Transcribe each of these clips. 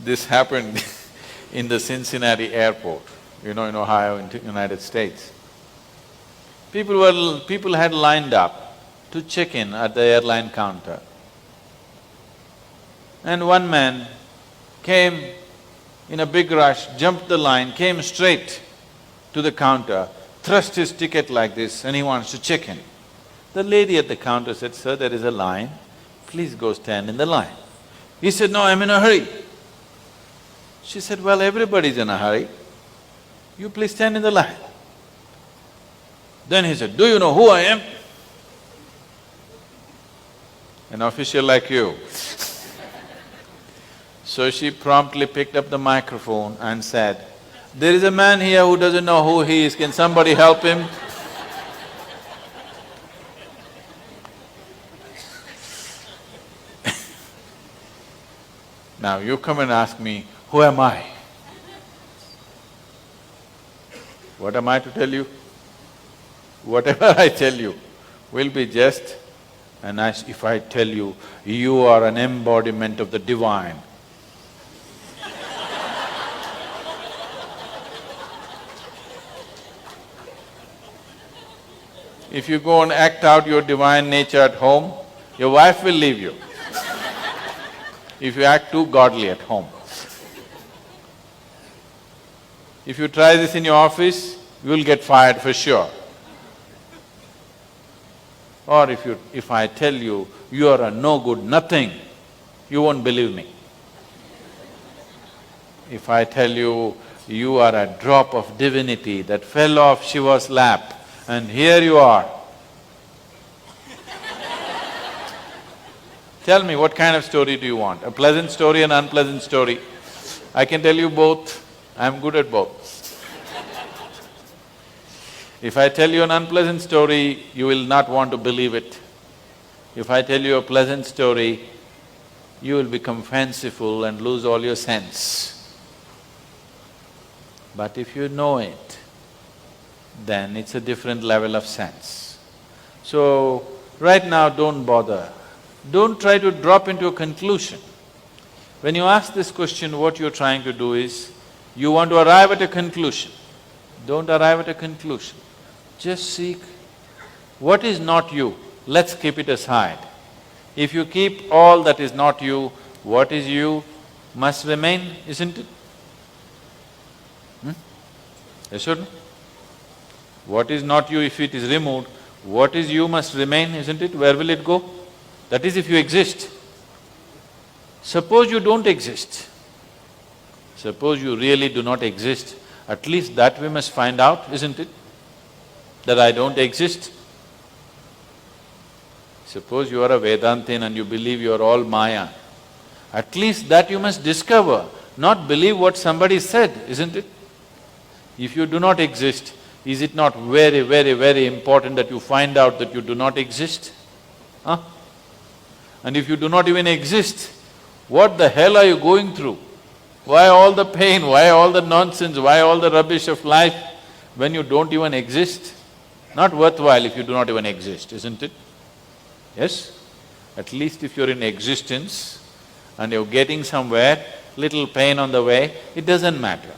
This happened in the Cincinnati airport, in Ohio, in the United States. People had lined up to check in at the airline counter. And one man came in a big rush, jumped the line, came straight to the counter, thrust his ticket like this, and he wants to check in. The lady at the counter said, "Sir, there is a line, please go stand in the line." He said, "No, I'm in a hurry." She said, "Well, everybody's in a hurry. You please stand in the line." Then he said, "Do you know who I am?" An official like you. So she promptly picked up the microphone and said, "There is a man here who doesn't know who he is, can somebody help him?" Now you come and ask me, who am I? What am I to tell you? Whatever I tell you will be just as if I tell you, you are an embodiment of the divine. If you go and act out your divine nature at home, your wife will leave you if you act too godly at home. If you try this in your office, you will get fired for sure. Or if I tell you, you are a no good nothing, you won't believe me. If I tell you, you are a drop of divinity that fell off Shiva's lap and here you are. Tell me, what kind of story do you want? A pleasant story, an unpleasant story? I can tell you both, I'm good at both. If I tell you an unpleasant story, you will not want to believe it. If I tell you a pleasant story, you will become fanciful and lose all your sense. But if you know it, then it's a different level of sense. So, right now don't bother. Don't try to drop into a conclusion. When you ask this question, what you're trying to do is, you want to arrive at a conclusion. Don't arrive at a conclusion. Just seek what is not you, let's keep it aside. If you keep all that is not you, what is you must remain, isn't it? Yes or no? What is not you, if it is removed, what is you must remain, isn't it? Where will it go? That is if you exist. Suppose you don't exist. Suppose you really do not exist, at least that we must find out, isn't it? That I don't exist. Suppose you are a Vedantin and you believe you are all Maya, at least that you must discover, not believe what somebody said, isn't it? If you do not exist, is it not very, very, very important that you find out that you do not exist? Huh? And if you do not even exist, what the hell are you going through? Why all the pain, why all the nonsense, why all the rubbish of life when you don't even exist? Not worthwhile if you do not even exist, isn't it? Yes? At least if you're in existence and you're getting somewhere, little pain on the way, it doesn't matter.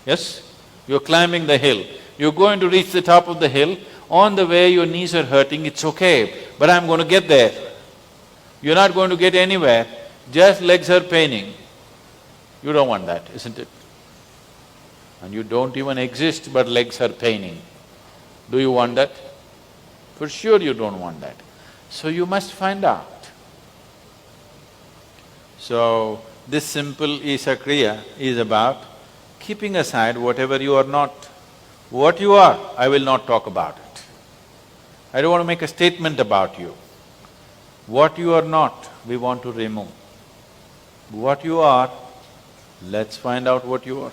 Yes? You're climbing the hill, you're going to reach the top of the hill, on the way your knees are hurting, it's okay, but I'm going to get there. You're not going to get anywhere, just legs are paining. You don't want that, isn't it? And you don't even exist but legs are paining. Do you want that? For sure you don't want that. So you must find out. So, this simple Isha Kriya is about keeping aside whatever you are not. What you are, I will not talk about it. I don't want to make a statement about you. What you are not, we want to remove. What you are, let's find out what you are.